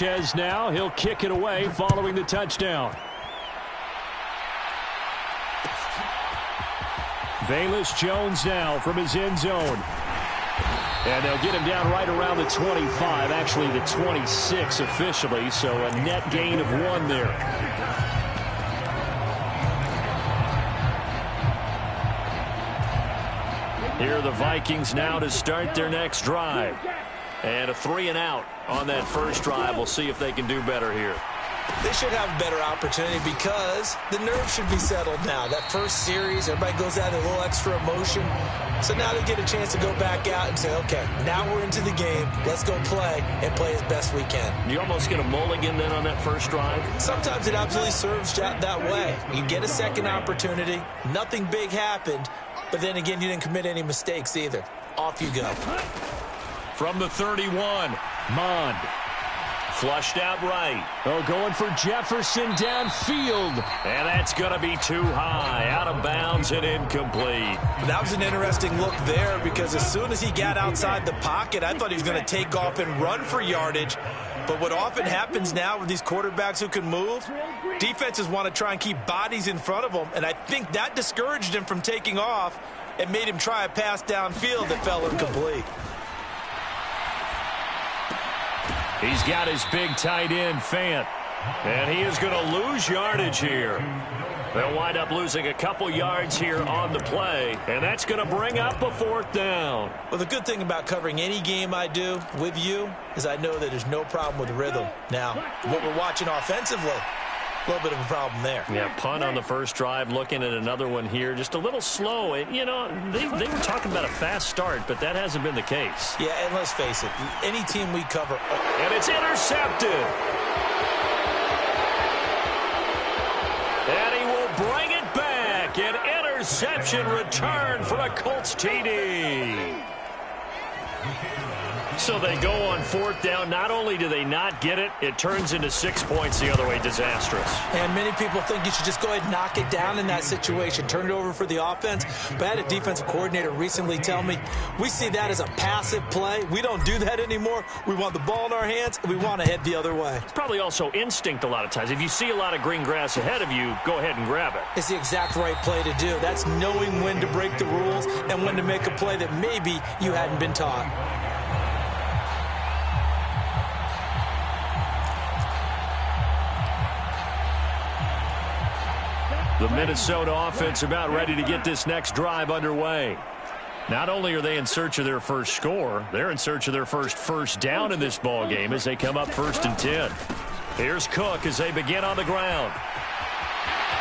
Sanchez now. He'll kick it away following the touchdown. Velus Jones now from his end zone. And they'll get him down right around the 25, actually the 26 officially, so a net gain of 1 there. Here are the Vikings now to start their next drive. And a 3-and-out on that first drive. We'll see if they can do better here. They should have a better opportunity because the nerves should be settled now. That first series, everybody goes out with a little extra emotion. So now they get a chance to go back out and say, okay, now we're into the game. Let's go play and play as best we can. You almost get a mulligan then on that first drive? Sometimes it absolutely serves that way. You get a second opportunity. Nothing big happened. But then again, you didn't commit any mistakes either. Off you go. From the 31, Mond. Flushed out right. Oh, going for Jefferson downfield. And that's going to be too high. Out of bounds and incomplete. That was an interesting look there because as soon as he got outside the pocket, I thought he was going to take off and run for yardage. But what often happens now with these quarterbacks who can move, defenses want to try and keep bodies in front of them. And I think that discouraged him from taking off and made him try a pass downfield that fell incomplete. He's got his big tight end, Fant. And he is going to lose yardage here. They'll wind up losing a couple yards here on the play. And that's going to bring up a 4th down. Well, the good thing about covering any game I do with you is I know that there's no problem with rhythm. Now, what we're watching offensively, a little bit of a problem there. Yeah, punt on the first drive, looking at another one here. Just a little slow. And, you know, they were talking about a fast start, but that hasn't been the case. Yeah, and let's face it, any team we cover. And it's intercepted. And he will bring it back. An interception return for a Colts TD. So they go on 4th down. Not only do they not get it, it turns into 6 points the other way. Disastrous. And many people think you should just go ahead and knock it down in that situation. Turn it over for the offense. But I had a defensive coordinator recently tell me, we see that as a passive play. We don't do that anymore. We want the ball in our hands, and we want to head the other way. It's probably also instinct a lot of times. If you see a lot of green grass ahead of you, go ahead and grab it. It's the exact right play to do. That's knowing when to break the rules and when to make a play that maybe you hadn't been taught. The Minnesota offense about ready to get this next drive underway. Not only are they in search of their first score, they're in search of their first down in this ball game as they come up 1st and 10. Here's Cook as they begin on the ground.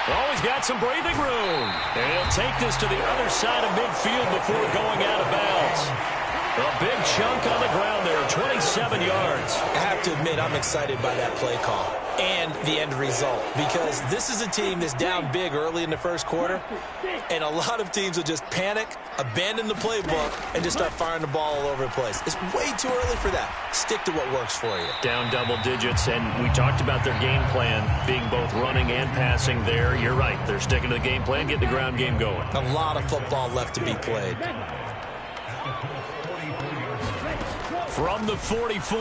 Oh, he's got some breathing room. And he'll take this to the other side of midfield before going out of bounds. A big chunk on the ground there, 27 yards. I have to admit, I'm excited by that play call and the end result because this is a team that's down big early in the first quarter, and a lot of teams will just panic, abandon the playbook, and just start firing the ball all over the place. It's way too early for that. Stick to what works for you. Down double digits, and we talked about their game plan being both running and passing there. You're right. They're sticking to the game plan, getting the ground game going. A lot of football left to be played. From the 44,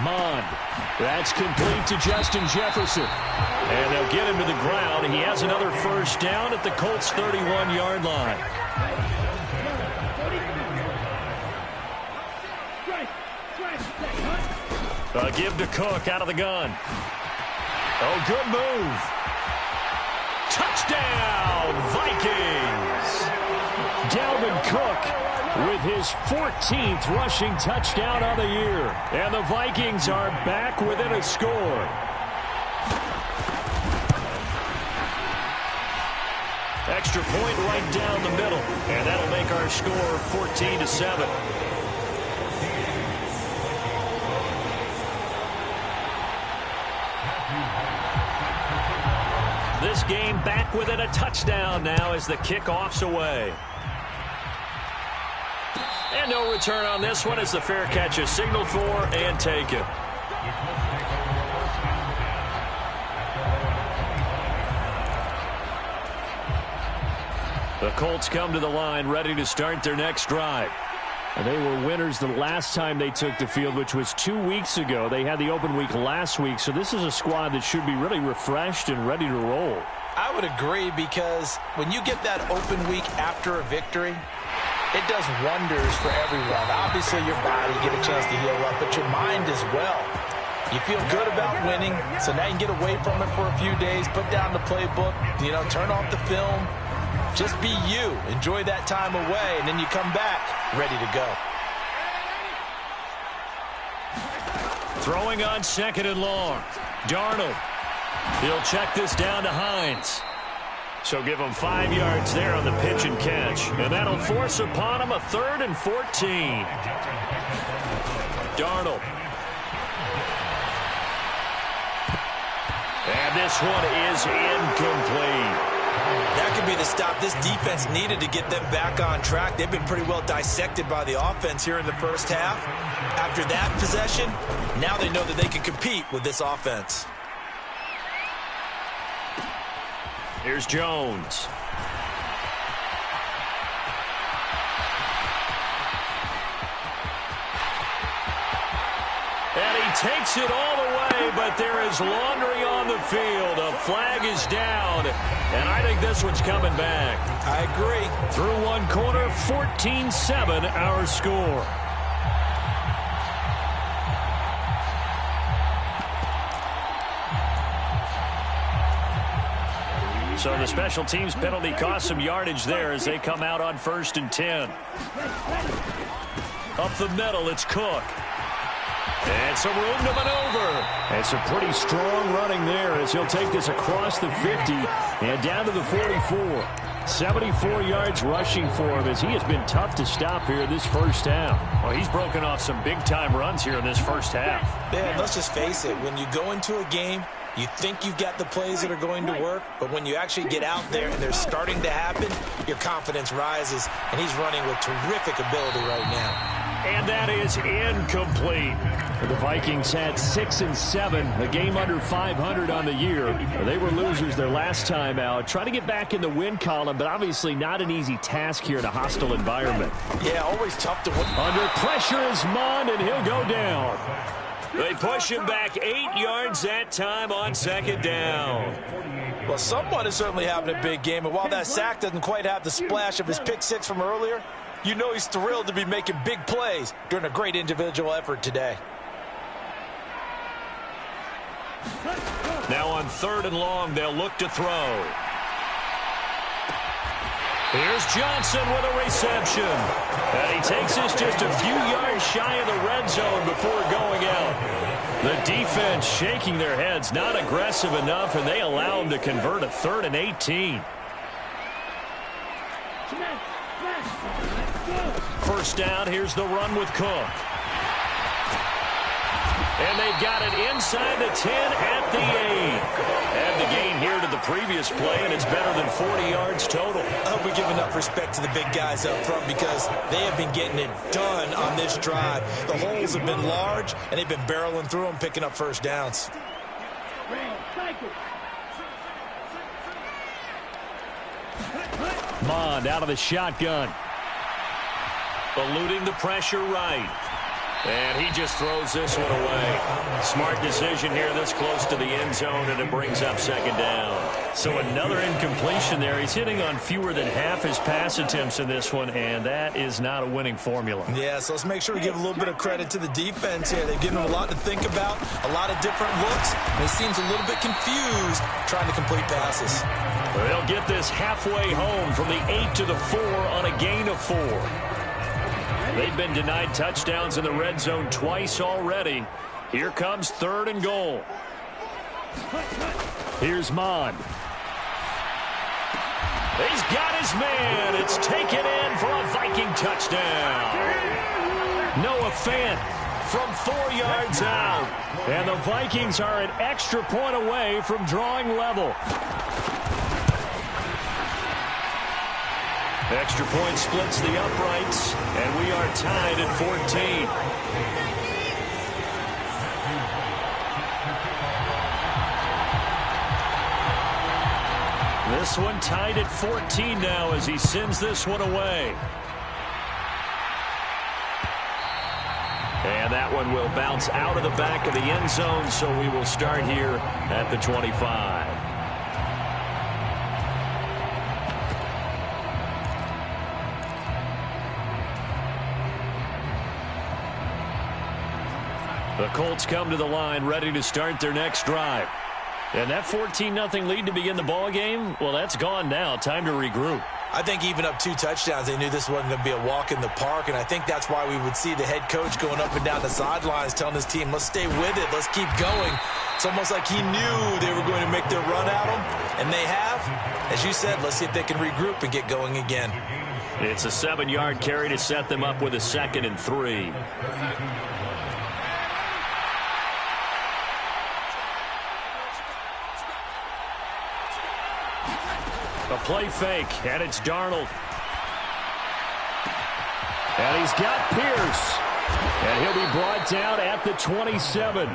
Mond. That's complete to Justin Jefferson. And they'll get him to the ground. He has another first down at the Colts' 31-yard line. A give to Cook out of the gun. Oh, good move. Touchdown, Vikings. Dalvin Cook with his 14th rushing touchdown on the year. And the Vikings are back within a score. Extra point right down the middle. And that'll make our score 14-7. This game back within a touchdown now as the kickoff's away. And no return on this one as the fair catch is signaled for and taken. The Colts come to the line ready to start their next drive. They were winners the last time they took the field, which was 2 weeks ago. They had the open week last week, so this is a squad that should be really refreshed and ready to roll. I would agree, because when you get that open week after a victory, it does wonders for everyone. Obviously, your body, get a chance to heal up, but your mind as well. You feel good about winning, so now you can get away from it for a few days, put down the playbook, turn off the film. Just be you. Enjoy that time away, and then you come back ready to go. Throwing on 2nd and long. Darnold. He'll check this down to Hines. So give him 5 yards there on the pitch and catch. And that'll force upon him a 3rd and 14. Darnold. And this one is incomplete. That could be the stop this defense needed to get them back on track. They've been pretty well dissected by the offense here in the first half. After that possession, now they know that they can compete with this offense. Here's Jones. And he takes it all the way, but there is laundry on the field. A flag is down, and I think this one's coming back. I agree. Through one quarter, 14-7 our score. So the special teams penalty cost some yardage there as they come out on 1st and 10. Up the middle, it's Cook. And some room to maneuver. And some pretty strong running there as he'll take this across the 50 and down to the 44. 74 yards rushing for him as he has been tough to stop here this first half. Well, he's broken off some big-time runs here in this first half. Man, let's just face it. When you go into a game, you think you've got the plays that are going to work, but when you actually get out there and they're starting to happen, your confidence rises, and he's running with terrific ability right now. And that is incomplete. The Vikings had 6 and 7, a game under 500 on the year. They were losers their last time out. Trying to get back in the win column, but obviously not an easy task here in a hostile environment. Yeah, always tough to win. Under pressure is Mond, and he'll go down. They push him back 8 yards that time on 2nd down. Well, someone is certainly having a big game, and while that sack doesn't quite have the splash of his pick six from earlier, you know he's thrilled to be making big plays during a great individual effort today. Now on 3rd and long, they'll look to throw. Here's Johnson with a reception. And he takes this just a few yards shy of the red zone before going out. The defense shaking their heads, not aggressive enough, and they allow him to convert a 3rd and 18. First down, here's the run with Cook. And they've got it inside the 10 at the 8. Add the gain here to the previous play, and it's better than 40 yards total. I hope we give enough respect to the big guys up front because they have been getting it done on this drive. The holes have been large, and they've been barreling through them, picking up first downs. Mond out of the shotgun. Eluding the pressure right. And he just throws this one away. Smart decision here this close to the end zone, and it brings up 2nd down. So another incompletion there. He's hitting on fewer than half his pass attempts in this one, and that is not a winning formula. Yeah, so let's make sure we give a little bit of credit to the defense here. They've given him a lot to think about, a lot of different looks, and he seems a little bit confused trying to complete passes. They'll get this halfway home from the 8 to the 4 on a gain of 4. They've been denied touchdowns in the red zone twice already. Here comes 3rd and goal. Here's Mond. He's got his man. It's taken in for a Viking touchdown. Noah Fant from 4 yards out. And the Vikings are an extra point away from drawing level. Extra point splits the uprights, and we are tied at 14. This one tied at 14 now as he sends this one away. that one will bounce out of the back of the end zone, so we will start here at the 25. The Colts come to the line ready to start their next drive. And that 14-0 lead to begin the ball game, well, that's gone now. Time to regroup. I think even up 2 touchdowns, they knew this wasn't going to be a walk in the park, and I think that's why we would see the head coach going up and down the sidelines telling his team, let's stay with it, let's keep going. It's almost like he knew they were going to make their run at him, and they have. As you said, let's see if they can regroup and get going again. It's a 7-yard carry to set them up with a 2nd and 3. A play fake, and it's Darnold. And he's got Pierce. And he'll be brought down at the 27.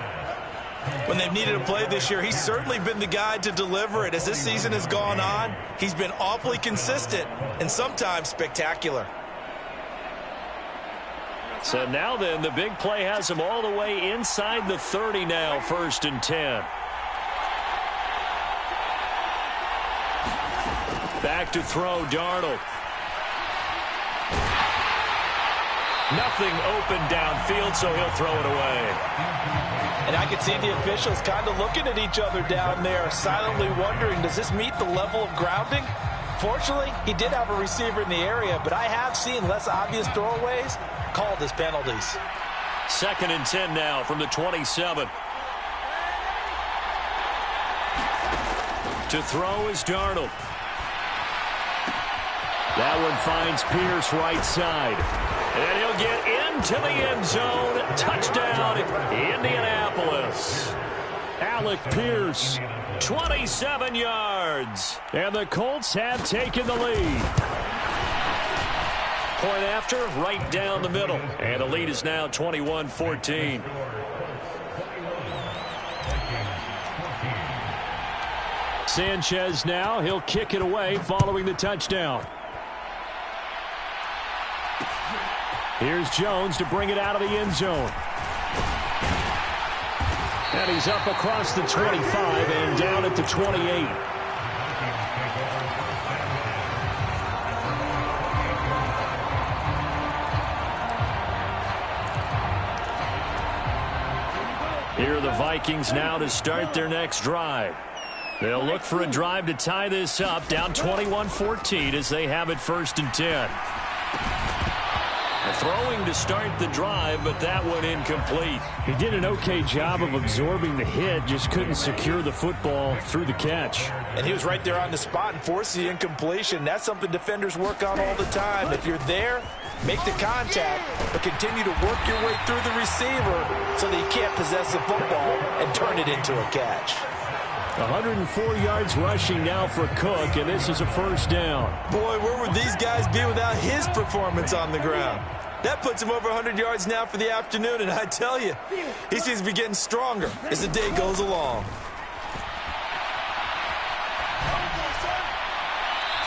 When they've needed a play this year, he's certainly been the guy to deliver it. As this season has gone on, he's been awfully consistent and sometimes spectacular. So now then, the big play has him all the way inside the 30 now, 1st and 10. Back to throw, Darnold. Nothing open downfield, so he'll throw it away. And I can see the officials kind of looking at each other down there, silently wondering, does this meet the level of grounding? Fortunately, he did have a receiver in the area, but I have seen less obvious throwaways called as penalties. 2nd and 10 now from the 27. To throw is Darnold. That one finds Pierce right side. And he'll get into the end zone. Touchdown, Indianapolis. Alec Pierce, 27 yards. And the Colts have taken the lead. Point after, right down the middle. And the lead is now 21-14. Sanchez now, he'll kick it away following the touchdown. Here's Jones to bring it out of the end zone. And he's up across the 25 and down at the 28. Here are the Vikings now to start their next drive. They'll look for a drive to tie this up, down 21-14 as they have it 1st and 10. Throwing to start the drive, but that one incomplete. He did an okay job of absorbing the hit, just couldn't secure the football through the catch. And he was right there on the spot and forced the incompletion. That's something defenders work on all the time. If you're there, make the contact, but continue to work your way through the receiver so that you can't possess the football and turn it into a catch. 104 yards rushing now for Cook, and this is a 1st down. Boy, where would these guys be without his performance on the ground? That puts him over 100 yards now for the afternoon, and I tell you, he seems to be getting stronger as the day goes along.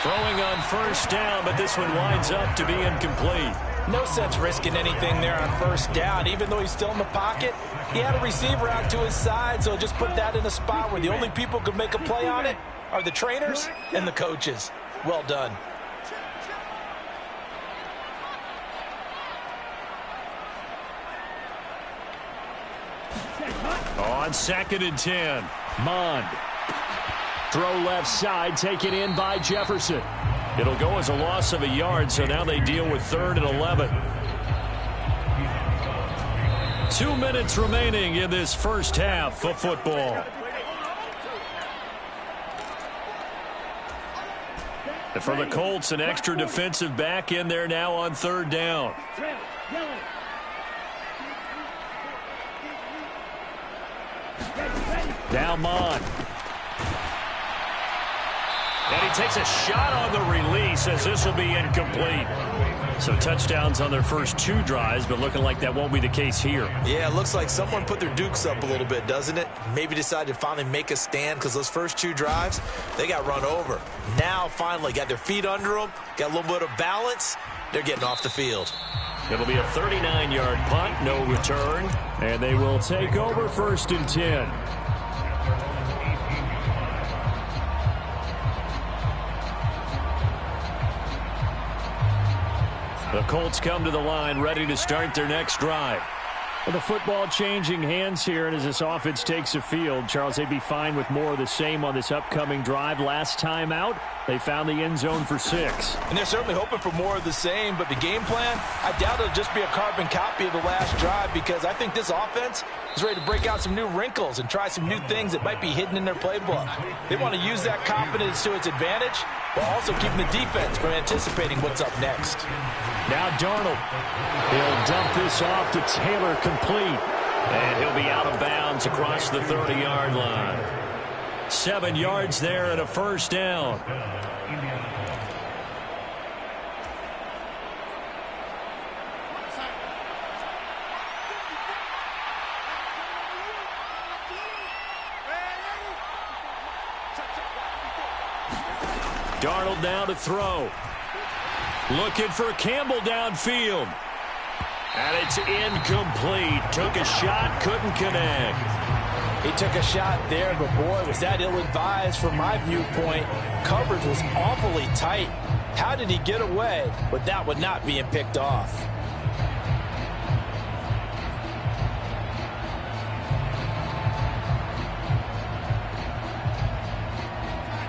Throwing on 1st down, but this one winds up to be incomplete. No sense risking anything there on 1st down. Even though he's still in the pocket, he had a receiver out to his side, so just put that in a spot where the only people who can make a play on it are the trainers and the coaches. Well done. On 2nd and 10, Mond. Throw left side, taken in by Jefferson. It'll go as a loss of a yard, so now they deal with 3rd and 11. 2 minutes remaining in this 1st half of football. And for the Colts, an extra defensive back in there now on 3rd down. Now Mond. And he takes a shot on the release as this will be incomplete. So touchdowns on their first 2 drives, but looking like that won't be the case here. Yeah, it looks like someone put their dukes up a little bit, doesn't it? Maybe decided to finally make a stand because those first 2 drives, they got run over. Now finally got their feet under them, got a little bit of balance. They're getting off the field. It'll be a 39-yard punt, no return, and they will take over 1st and 10. The Colts come to the line, ready to start their next drive. Well, the football changing hands here, and as this offense takes a field, Charles, they'd be fine with more of the same on this upcoming drive. Last time out, they found the end zone for 6. And they're certainly hoping for more of the same, but the game plan, I doubt it'll just be a carbon copy of the last drive, because I think this offense is ready to break out some new wrinkles and try some new things that might be hidden in their playbook. They want to use that confidence to its advantage, while also keeping the defense from anticipating what's up next. Now Darnold. He'll dump this off to Taylor, complete. And he'll be out of bounds across the 30-yard line. 7 yards there and a 1st down. Darnold now to throw. Looking for Campbell downfield. And it's incomplete. Took a shot, couldn't connect. He took a shot there, but boy, was that ill-advised from my viewpoint. Coverage was awfully tight. How did he get away with that one not being picked off?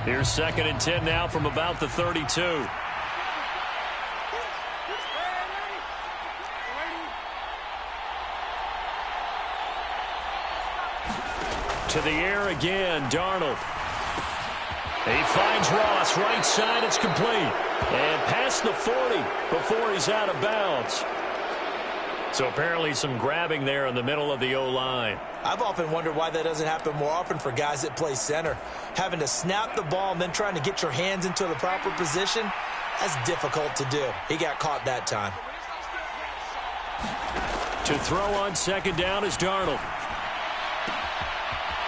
Here's 2nd and 10 now from about the 32. To the air again, Darnold. He finds Ross, right side, it's complete. And past the 40 before he's out of bounds. So apparently some grabbing there in the middle of the O-line. I've often wondered why that doesn't happen more often for guys that play center. Having to snap the ball and then trying to get your hands into the proper position, that's difficult to do. He got caught that time. To throw on 2nd down is Darnold.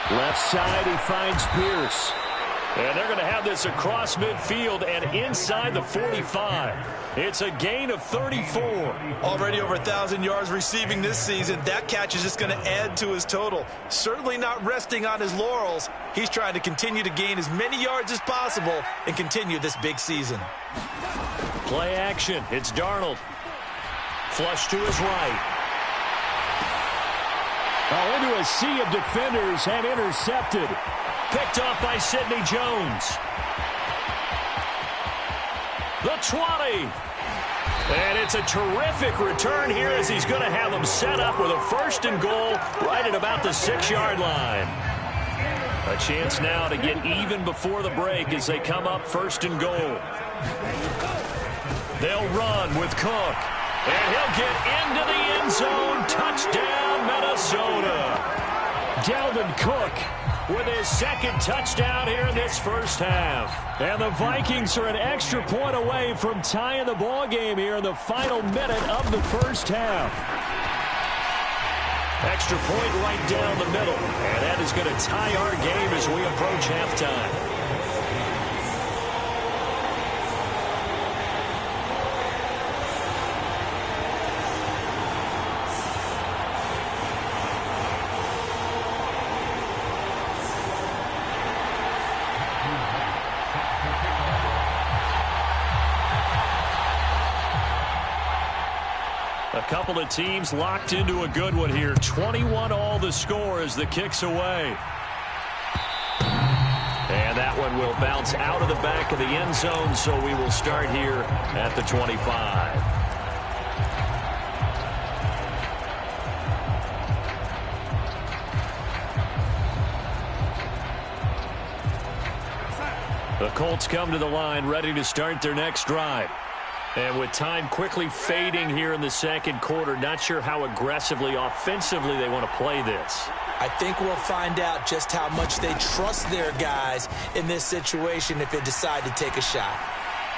Left side, he finds Pierce. And they're going to have this across midfield and inside the 45. It's a gain of 34. Already over 1,000 yards receiving this season. That catch is just going to add to his total. Certainly not resting on his laurels. He's trying to continue to gain as many yards as possible and continue this big season. Play action. It's Darnold. Flush to his right. Oh, into a sea of defenders and intercepted. Picked off by Sidney Jones. The 20. And it's a terrific return here as he's going to have them set up with a 1st and goal right at about the 6-yard line. A chance now to get even before the break as they come up 1st and goal. They'll run with Cook. And he'll get into the end zone. Touchdown, Minnesota. Dalvin Cook with his 2nd touchdown here in this 1st half. And the Vikings are an extra point away from tying the ball game here in the final minute of the 1st half. Extra point right down the middle. And that is going to tie our game as we approach halftime. A couple of teams locked into a good one here. 21 all the score as the kick's away. And that one will bounce out of the back of the end zone, so we will start here at the 25. The Colts come to the line ready to start their next drive. And with time quickly fading here in the 2nd quarter, not sure how aggressively, offensively they want to play this. I think we'll find out just how much they trust their guys in this situation if they decide to take a shot.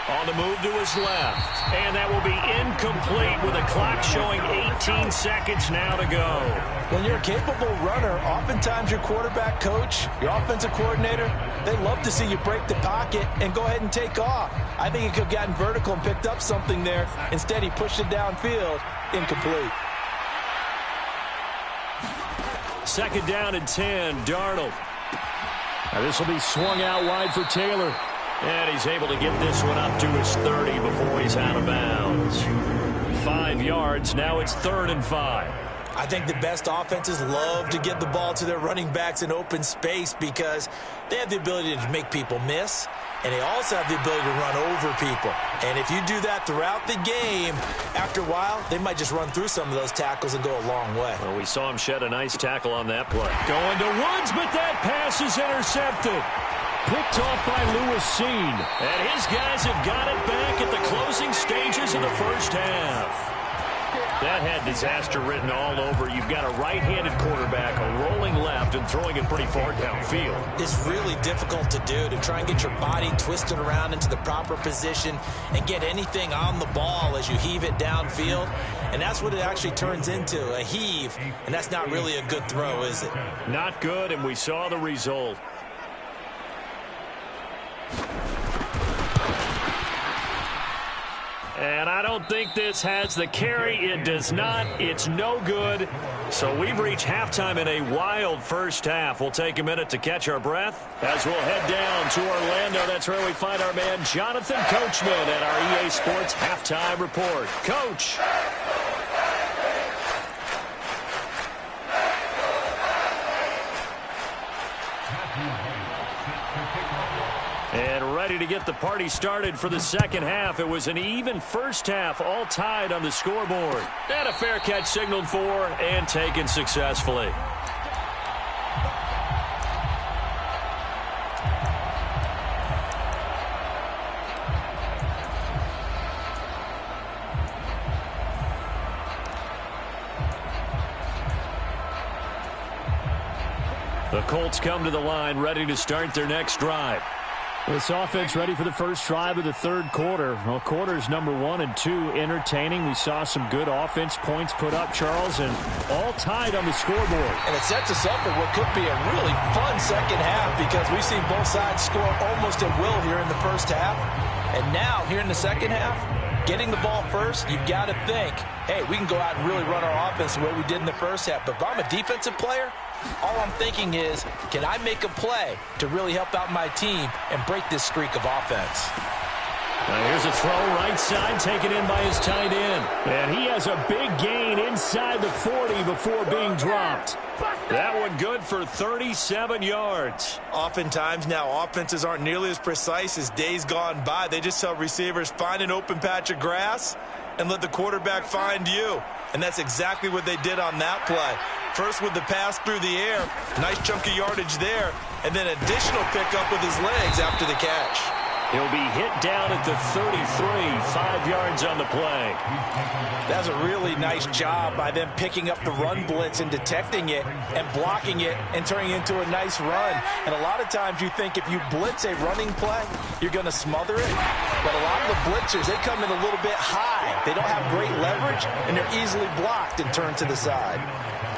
On the move to his left. And that will be incomplete with a clock showing 18 seconds now to go. When you're a capable runner, oftentimes your quarterback coach, your offensive coordinator, they love to see you break the pocket and go ahead and take off. I think he could have gotten vertical and picked up something there. Instead, he pushed it downfield incomplete. Second down and 10, Darnold. Now this will be swung out wide for Taylor. And he's able to get this one up to his 30 before he's out of bounds. 5 yards, now it's 3rd and 5. I think the best offenses love to get the ball to their running backs in open space because they have the ability to make people miss, and they also have the ability to run over people. And if you do that throughout the game, after a while, they might just run through some of those tackles and go a long way. Well, we saw him shed a nice tackle on that play. Going to Woods, but that pass is intercepted. Picked off by Lewis Seen. And his guys have got it back at the closing stages of the first half. That had disaster written all over. You've got a right-handed quarterback, a rolling left, and throwing it pretty far downfield. It's really difficult to do, to try and get your body twisted around into the proper position and get anything on the ball as you heave it downfield. And that's what it actually turns into, a heave. And that's not really a good throw, is it? Not good, and we saw the result. And I don't think this has the carry. It does not. It's no good. So we've reached halftime in a wild first half. We'll take a minute to catch our breath as we'll head down to Orlando. That's where we find our man Jonathan Coachman at our EA Sports Halftime Report. Coach. And ready to get the party started for the second half. It was an even first half, all tied on the scoreboard. And a fair catch signaled for and taken successfully. The Colts come to the line, ready to start their next drive. This offense ready for the first drive of the third quarter. Well, quarters number 1 and 2 entertaining. We saw some good offense points put up, Charles, and all tied on the scoreboard. And it sets us up for what could be a really fun second half because we've seen both sides score almost at will here in the first half. And now, here in the second half, getting the ball first, you've got to think, hey, we can go out and really run our offense the way we did in the first half. But if I'm a defensive player, all I'm thinking is, can I make a play to really help out my team and break this streak of offense? Now here's a throw right side taken in by his tight end. And he has a big gain inside the 40 before being dropped. That one good for 37 yards. Oftentimes now offenses aren't nearly as precise as days gone by. They just tell receivers, find an open patch of grass and let the quarterback find you. And that's exactly what they did on that play. First with the pass through the air, nice chunk of yardage there, and then additional pickup with his legs after the catch. He'll be hit down at the 33, 5 yards on the play. That's a really nice job by them picking up the run blitz and detecting it and blocking it and turning it into a nice run. And a lot of times you think if you blitz a running play, you're going to smother it. But a lot of the blitzers, they come in a little bit high. They don't have great leverage, and they're easily blocked and turned to the side.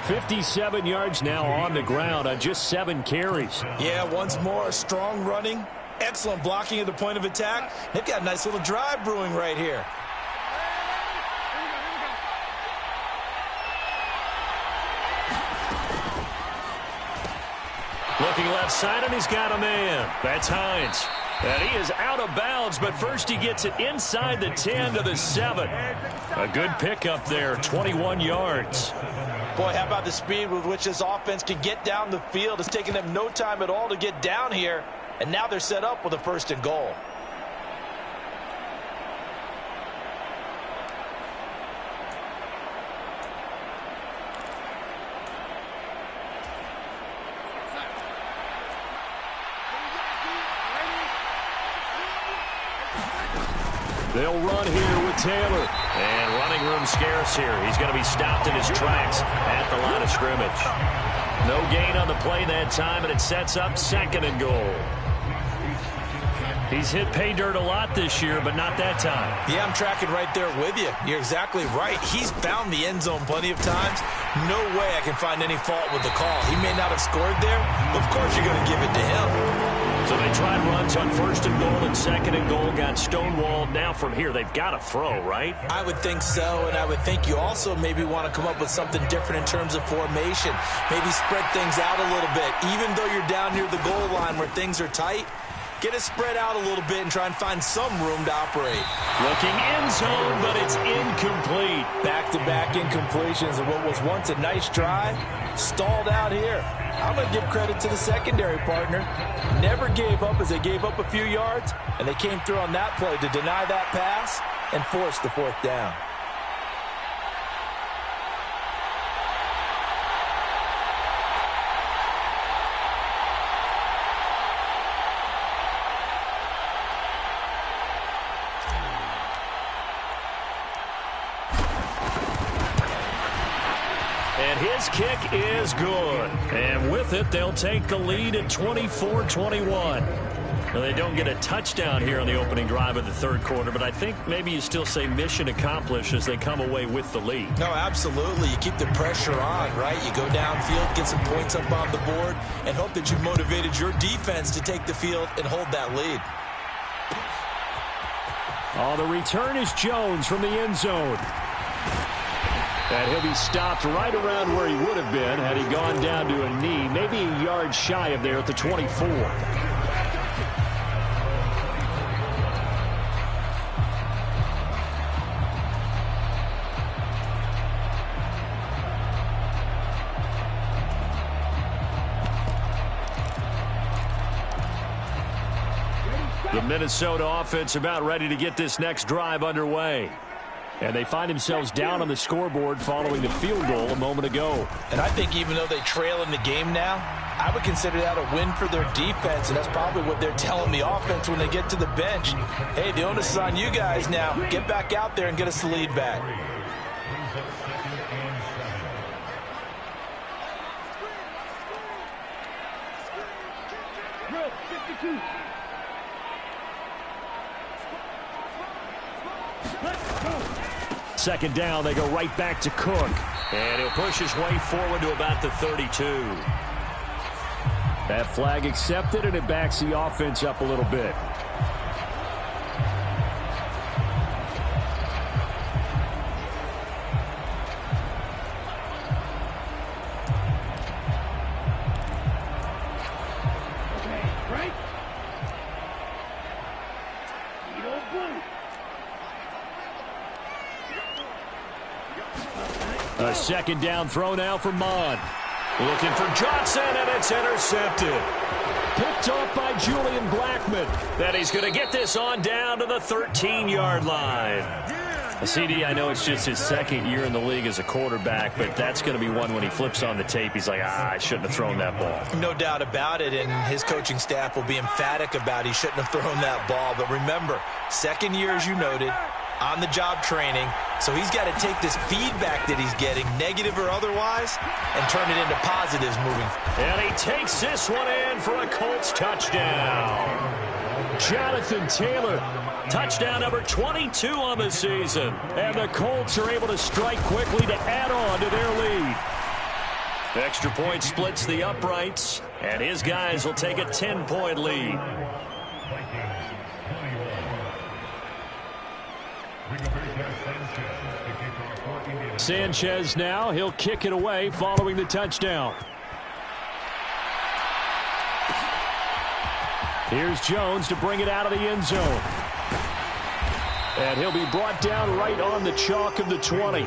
57 yards now on the ground on just 7 carries. Yeah, once more, strong running. Excellent blocking at the point of attack. They've got a nice little drive brewing right here. Looking left side, and he's got a man. That's Hines. And he is out of bounds, but first he gets it inside the 10 to the 7. A good pickup there, 21 yards. Boy, how about the speed with which this offense can get down the field? It's taken them no time at all to get down here. And now they're set up with a 1st and goal. They'll run here with Taylor. And running room scarce here. He's going to be stopped in his tracks at the line of scrimmage. No gain on the play that time, and it sets up 2nd and goal. He's hit pay dirt a lot this year, but not that time. Yeah, I'm tracking right there with you. You're exactly right. He's found the end zone plenty of times. No way I can find any fault with the call. He may not have scored there, but of course you're going to give it to him. So they tried runs on 1st and goal and 2nd and goal, got stonewalled. Now from here, they've got to throw, right? I would think so, and I would think you also maybe want to come up with something different in terms of formation. Maybe spread things out a little bit. Even though you're down near the goal line where things are tight, get it spread out a little bit and try and find some room to operate. Looking end zone, but it's incomplete. Back-to-back incompletions of what was once a nice drive, stalled out here. I'm going to give credit to the secondary partner. Never gave up as they gave up a few yards, and they came through on that play to deny that pass and force the 4th down. And his kick is good. And with it, they'll take the lead at 24-21. Now, they don't get a touchdown here on the opening drive of the 3rd quarter, but I think maybe you still say mission accomplished as they come away with the lead. No, absolutely. You keep the pressure on, right? You go downfield, get some points up on the board, and hope that you've motivated your defense to take the field and hold that lead. Oh, the return is Jones from the end zone. And he'll be stopped right around where he would have been had he gone down to a knee, maybe a yard shy of there at the 24. The Minnesota offense about ready to get this next drive underway. And they find themselves down on the scoreboard following the field goal a moment ago. And I think even though they trail in the game now, I would consider that a win for their defense, and that's probably what they're telling the offense when they get to the bench. Hey, the onus is on you guys now. Get back out there and get us the lead back. Second down, they go right back to Cook. And he'll push his way forward to about the 32. That flag accepted, and it backs the offense up a little bit. A second down throw now for Mond. Looking for Johnson, and it's intercepted. Picked off by Julian Blackmon. Then he's going to get this on down to the 13-yard line. CD, I know it's just his 2nd year in the league as a quarterback, but that's going to be one when he flips on the tape. He's like, I shouldn't have thrown that ball. No doubt about it, and his coaching staff will be emphatic about he shouldn't have thrown that ball. But remember, 2nd year, as you noted, on-the-job training, so he's got to take this feedback that he's getting, negative or otherwise, and turn it into positives moving. And he takes this one in for a Colts touchdown. Jonathan Taylor, touchdown number 22 on the season. And the Colts are able to strike quickly to add on to their lead. Extra point splits the uprights, and his guys will take a 10-point lead. Sanchez now, he'll kick it away following the touchdown. Here's Jones to bring it out of the end zone. And he'll be brought down right on the chalk of the 20.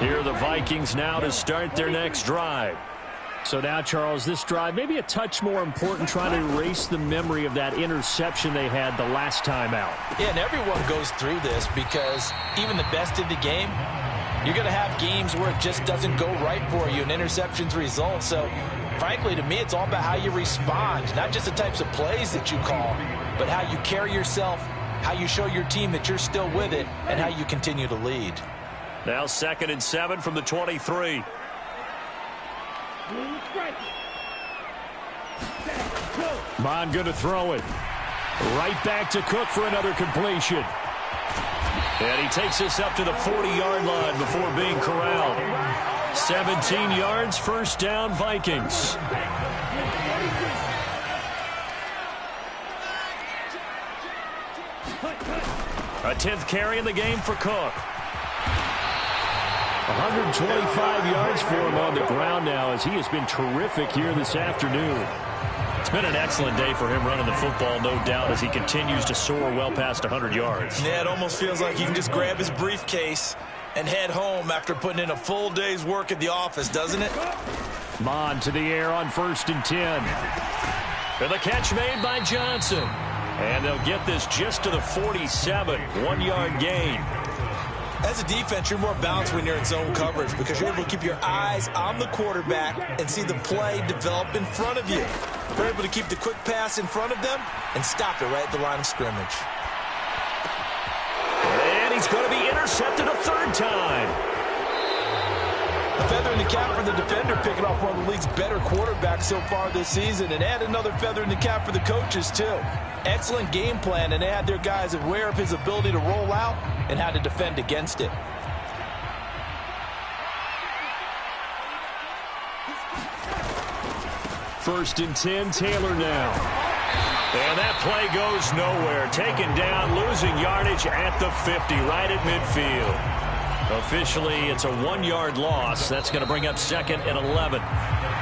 Here are the Vikings now to start their next drive. So now, Charles, this drive maybe a touch more important, trying to erase the memory of that interception they had the last time out. Yeah, and everyone goes through this because even the best in the game, you're going to have games where it just doesn't go right for you and interceptions result. So frankly, to me, it's all about how you respond, not just the types of plays that you call, but how you carry yourself, how you show your team that you're still with it, and how you continue to lead. Now 2nd and 7 from the 23. Bond going to throw it. Right back to Cook for another completion. And he takes this up to the 40-yard line before being corralled. 17 yards, first down, Vikings. A 10th carry in the game for Cook. 125 yards for him on the ground now as he has been terrific here this afternoon. It's been an excellent day for him running the football, no doubt, as he continues to soar well past 100 yards. Yeah, it almost feels like he can just grab his briefcase and head home after putting in a full day's work at the office, doesn't it? Mon to the air on 1st and 10. And the catch made by Johnson. And they'll get this just to the 47, 1-yard gain. As a defense, you're more balanced when you're in zone coverage because you're able to keep your eyes on the quarterback and see the play develop in front of you. You're able to keep the quick pass in front of them and stop it right at the line of scrimmage. And he's going to be intercepted a 3rd time. A feather in the cap for the defender, picking off one of the league's better quarterbacks so far this season, and add another feather in the cap for the coaches, too. Excellent game plan, and they had their guys aware of his ability to roll out and how to defend against it. First and 10, Taylor now. And that play goes nowhere. Taken down, losing yardage at the 50, right at midfield. Officially, it's a 1-yard loss. That's going to bring up 2nd and 11.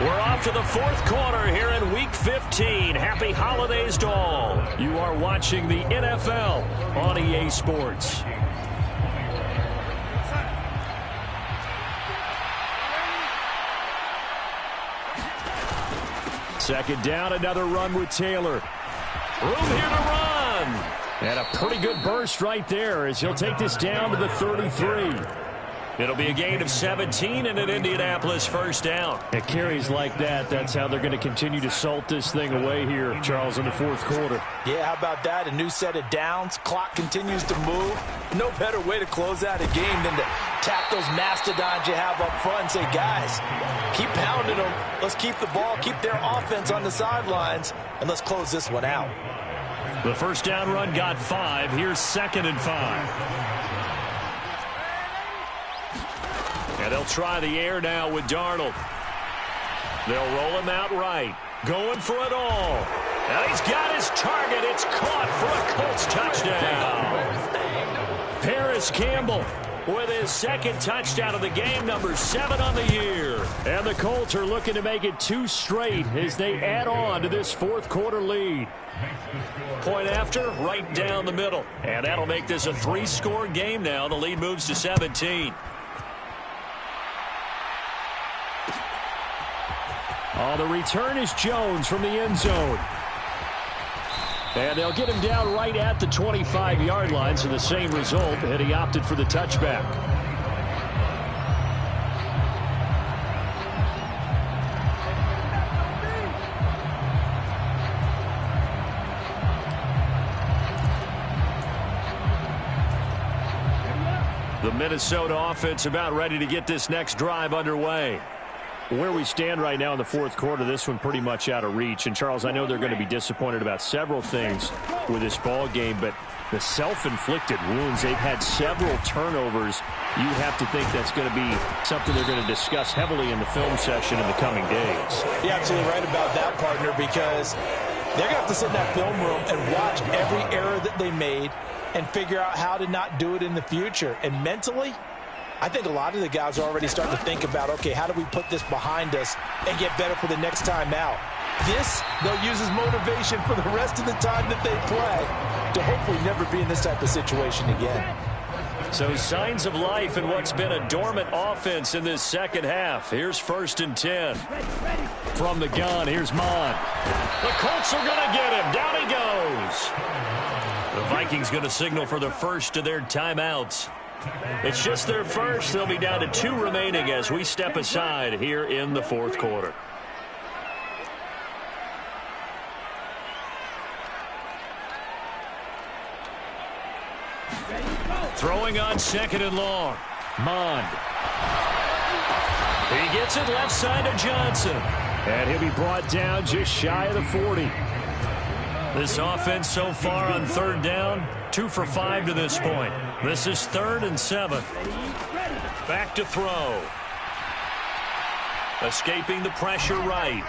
We're off to the 4th quarter here in Week 15. Happy holidays to all. You are watching the NFL on EA Sports. Second down, another run with Taylor. Room here to run. And a pretty good burst right there as he'll take this down to the 33. It'll be a gain of 17 and an Indianapolis 1st down. At carries like that, that's how they're going to continue to salt this thing away here, Charles, in the 4th quarter. Yeah, how about that? A new set of downs. Clock continues to move. No better way to close out a game than to tap those mastodons you have up front and say, guys, keep pounding them. Let's keep the ball, keep their offense on the sidelines, and let's close this one out. The 1st down run got 5. Here's 2nd and 5. And they'll try the air now with Darnold. They'll roll him out right. Going for it all. And he's got his target. It's caught for a Colts touchdown. Paris Campbell with his 2nd touchdown of the game, number 7 on the year. And the Colts are looking to make it 2 straight as they add on to this 4th quarter lead. Point after, right down the middle. And that'll make this a 3-score game now. The lead moves to 17. Oh, the return is Jones from the end zone. And they'll get him down right at the 25-yard line, so the same result, and he opted for the touchback. The Minnesota offense about ready to get this next drive underway. Where we stand right now in the 4th quarter, this one pretty much out of reach. And, Charles, I know they're going to be disappointed about several things with this ball game, but the self-inflicted wounds, they've had several turnovers. You have to think that's going to be something they're going to discuss heavily in the film session in the coming days. You're absolutely right about that, partner, because they're going to have to sit in that film room and watch every error that they made and figure out how to not do it in the future. And mentally, I think a lot of the guys are already starting to think about, okay, how do we put this behind us and get better for the next time out? This, they'll use as motivation for the rest of the time that they play to hopefully never be in this type of situation again. So signs of life in what's been a dormant offense in this 2nd half. Here's 1st and 10. From the gun, here's Mon. The Colts are going to get him. Down he goes. The Vikings going to signal for the first of their timeouts. It's just their first. They'll be down to 2 remaining as we step aside here in the 4th quarter. Throwing on second and long. Mond. He gets it left side to Johnson. And he'll be brought down just shy of the 40. This offense so far on third down, 2 for 5 to this point. This is 3rd and 7. Back to throw. Escaping the pressure right.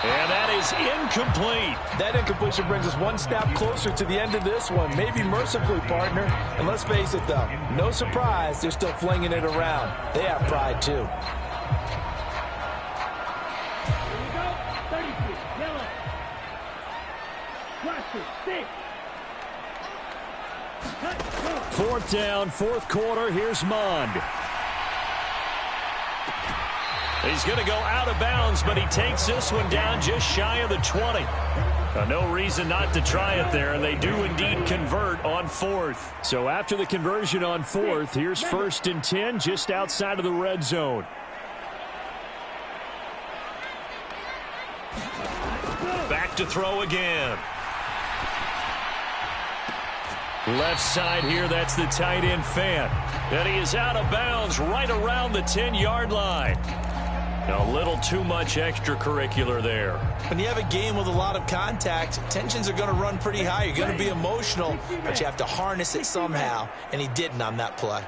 And that is incomplete. That incompletion brings us one step closer to the end of this one. Maybe mercifully, partner. And let's face it, though, no surprise, they're still flinging it around. They have pride, too. Fourth down, fourth quarter. Here's Mond. He's going to go out of bounds, but he takes this one down just shy of the 20. No reason not to try it there, and they do indeed convert on fourth. So after the conversion on fourth, here's 1st and 10 just outside of the red zone. Back to throw again. Left side here, that's the tight end Fant. And he is out of bounds right around the 10-yard line. A little too much extracurricular there. When you have a game with a lot of contact, tensions are going to run pretty high. You're going to be emotional, but you have to harness it somehow, and he didn't on that play.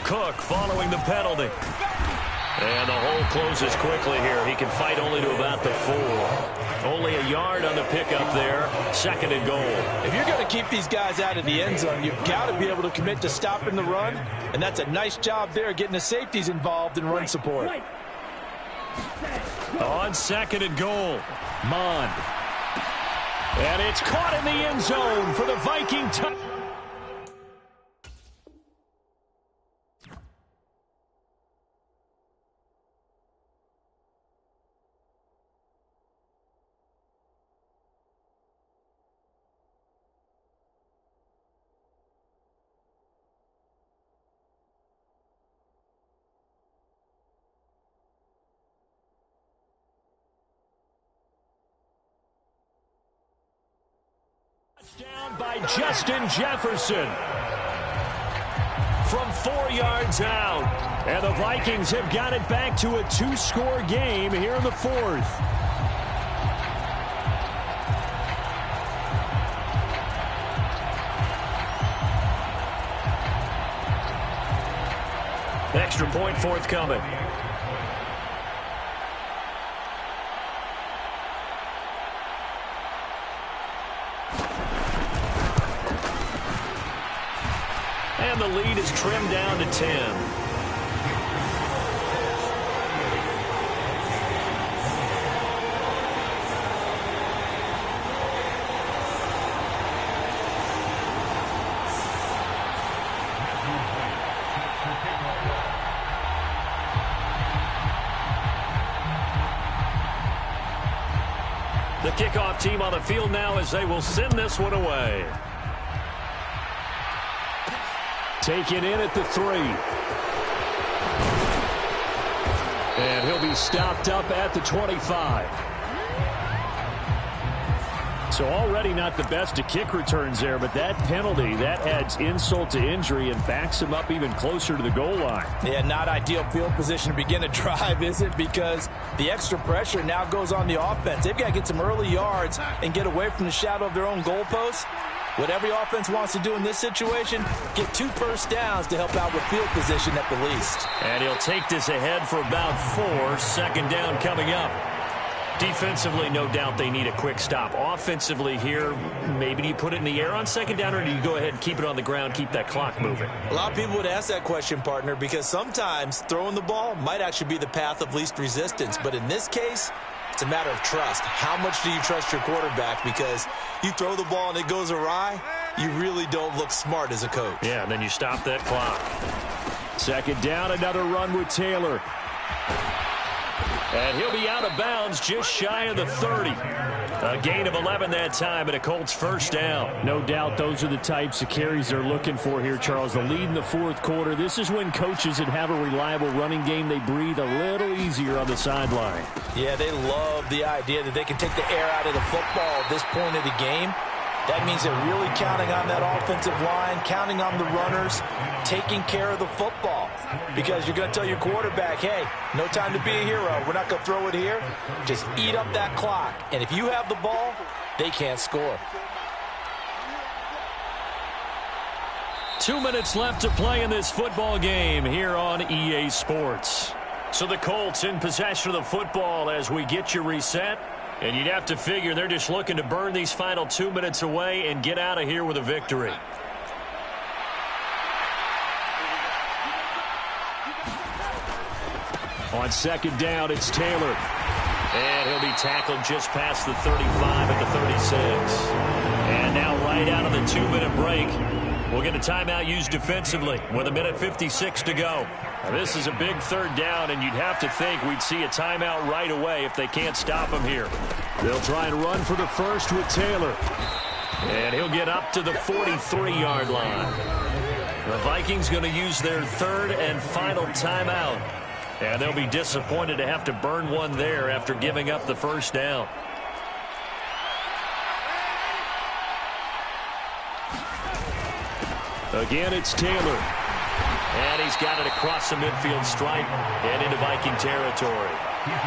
Cook following the penalty. And the hole closes quickly here. He can fight only to about the 4. Only a yard on the pickup there. 2nd and goal. If you're going to keep these guys out of the end zone, you've got to be able to commit to stopping the run. And that's a nice job there, getting the safeties involved in run support. On 2nd and goal. Mond. And it's caught in the end zone for the Viking touchdown. Down by Justin Jefferson from 4 yards out. And the Vikings have got it back to a 2-score game here in the 4th. Extra point forthcoming. And the lead is trimmed down to 10. The kickoff team on the field now as they will send this one away. Taken in at the 3. And he'll be stopped up at the 25. So already not the best of kick returns there, but that penalty, that adds insult to injury and backs him up even closer to the goal line. Yeah, not ideal field position to begin a drive, is it? Because the extra pressure now goes on the offense. They've got to get some early yards and get away from the shadow of their own goalposts. What every offense wants to do in this situation, get 2 first downs to help out with field position at the least. And he'll take this ahead for about 4. 2nd down coming up. Defensively, no doubt they need a quick stop. Offensively here, maybe do you put it in the air on 2nd down, or do you go ahead and keep it on the ground, keep that clock moving? A lot of people would ask that question, partner, because sometimes throwing the ball might actually be the path of least resistance. But in this case, it's a matter of trust. How much do you trust your quarterback? Because you throw the ball and it goes awry, you really don't look smart as a coach. Yeah, and then you stop that clock. 2nd down, another run with Taylor. And he'll be out of bounds just shy of the 30. A gain of 11 that time, and a Colts first down. No doubt those are the types of carries they're looking for here, Charles. The lead in the 4th quarter. This is when coaches that have a reliable running game, they breathe a little easier on the sideline. Yeah, they love the idea that they can take the air out of the football at this point of the game. That means they're really counting on that offensive line, counting on the runners, taking care of the football. Because you're going to tell your quarterback, hey, no time to be a hero. We're not going to throw it here. Just eat up that clock. And if you have the ball, they can't score. 2 minutes left to play in this football game here on EA Sports. So the Colts in possession of the football as we get you reset. And you'd have to figure they're just looking to burn these final 2 minutes away and get out of here with a victory. On second down, it's Taylor. And he'll be tackled just past the 35 at the 36. And now right out of the 2-minute break, we'll get a timeout used defensively with 1:56 to go. Now, this is a big third down, and you'd have to think we'd see a timeout right away if they can't stop him here. They'll try and run for the first with Taylor. And he'll get up to the 43-yard line. The Vikings going to use their third and final timeout. And they'll be disappointed to have to burn one there after giving up the first down. Again, it's Taylor. And he's got it across the midfield stripe and into Viking territory.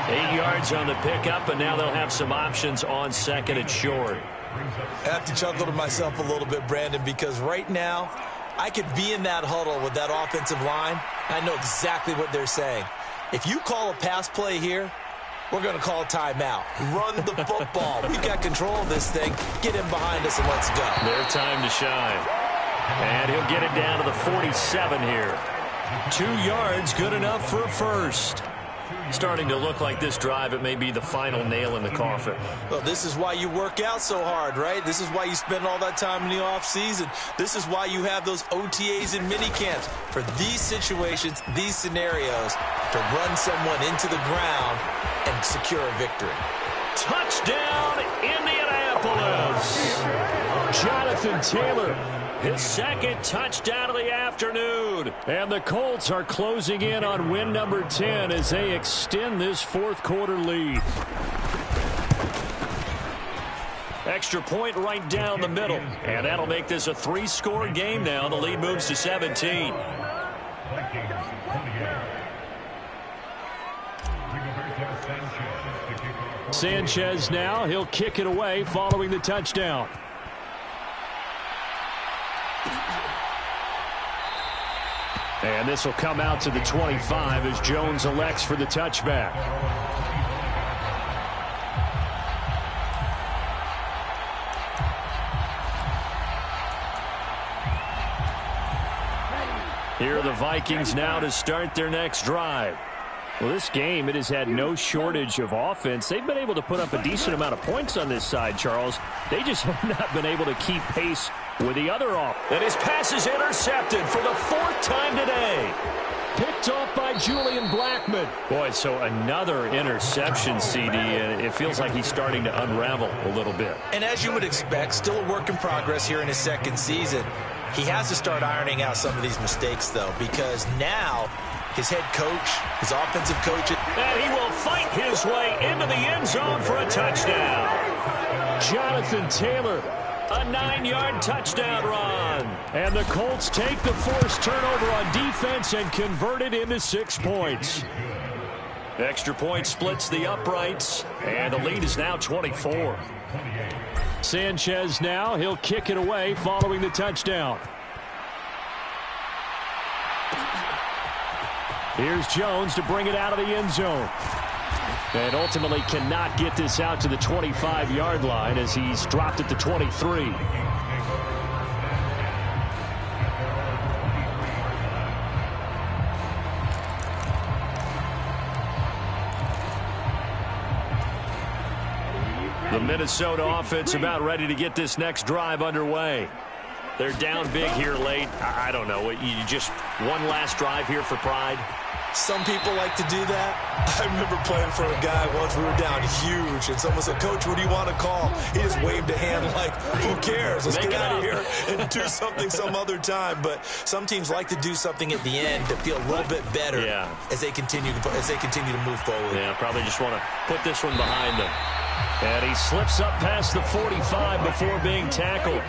8 yards on the pickup, and now they'll have some options on second and short. I have to chuckle to myself a little bit, Brandon, because right now I could be in that huddle with that offensive line. I know exactly what they're saying. If you call a pass play here, we're going to call a timeout. Run the football. We've got control of this thing. Get him behind us and let's go. Their time to shine. And he'll get it down to the 47 here. 2 yards, good enough for a first. Starting to look like this drive, it may be the final nail in the coffin. Well, this is why you work out so hard, right? This is why you spend all that time in the offseason. This is why you have those OTAs and minicamps for these situations, these scenarios, to run someone into the ground and secure a victory. Touchdown, Indianapolis! Jonathan Taylor, his second touchdown of the afternoon. And the Colts are closing in on win number 10 as they extend this fourth quarter lead. Extra point right down the middle. And that'll make this a 3-score game now. The lead moves to 17. Sanchez now. He'll kick it away following the touchdown. And this will come out to the 25 as Jones elects for the touchback. Here are the Vikings now to start their next drive. Well, this game, it has had no shortage of offense. They've been able to put up a decent amount of points on this side, Charles. They just have not been able to keep pace with the other off. And his pass is intercepted for the 4th time today. Picked off by Julian Blackmon. Boy, so another interception, CD, and it feels like he's starting to unravel a little bit. And as you would expect, still a work in progress here in his second season. He has to start ironing out some of these mistakes, though, because now his head coach, his offensive coach. And he will fight his way into the end zone for a touchdown. Jonathan Taylor, a 9-yard touchdown run. And the Colts take the forced turnover on defense and convert it into 6 points. Extra point splits the uprights, and the lead is now 24. Sanchez now, he'll kick it away following the touchdown. Here's Jones to bring it out of the end zone. And ultimately cannot get this out to the 25-yard line as he's dropped it to 23. The Minnesota offense about ready to get this next drive underway. They're down big here late. I don't know. You just one last drive here for pride? Some people like to do that. I remember playing for a guy once. We were down huge, and someone said, "Coach, what do you want to call?" He just waved a hand like, who cares? Let's get out of here and do something some other time. But some teams like to do something at the end to feel a little bit better as they continue to move forward. Yeah, probably just want to put this one behind them. And he slips up past the 45 before being tackled.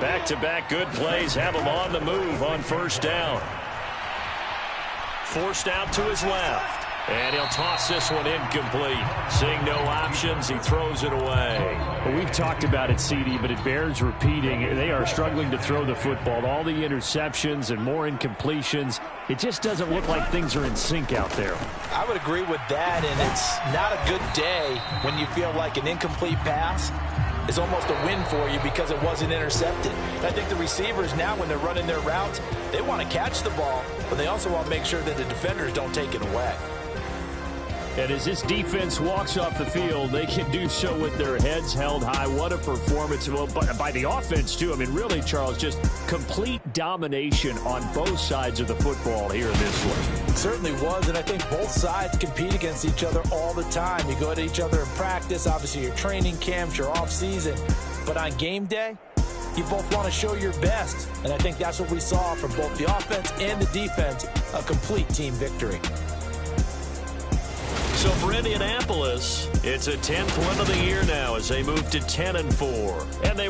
Back-to-back good plays have him on the move on first down. Forced out to his left. And he'll toss this one incomplete. Seeing no options, he throws it away. Well, we've talked about it, CD, but it bears repeating. They are struggling to throw the football. All the interceptions and more incompletions. It just doesn't look like things are in sync out there. I would agree with that, and it's not a good day when you feel like an incomplete pass is almost a win for you because it wasn't intercepted. I think the receivers now, when they're running their routes, they want to catch the ball, but they also want to make sure that the defenders don't take it away. And as this defense walks off the field, they can do so with their heads held high. What a performance. Well, by the offense, too. I mean, really, Charles, just complete domination on both sides of the football here in this one. It certainly was, and I think both sides compete against each other all the time. You go at each other in practice, obviously your training camps, your off-season. But on game day, you both want to show your best. And I think that's what we saw from both the offense and the defense, a complete team victory. So for Indianapolis, it's a 10th win of the year now as they move to 10-4. And they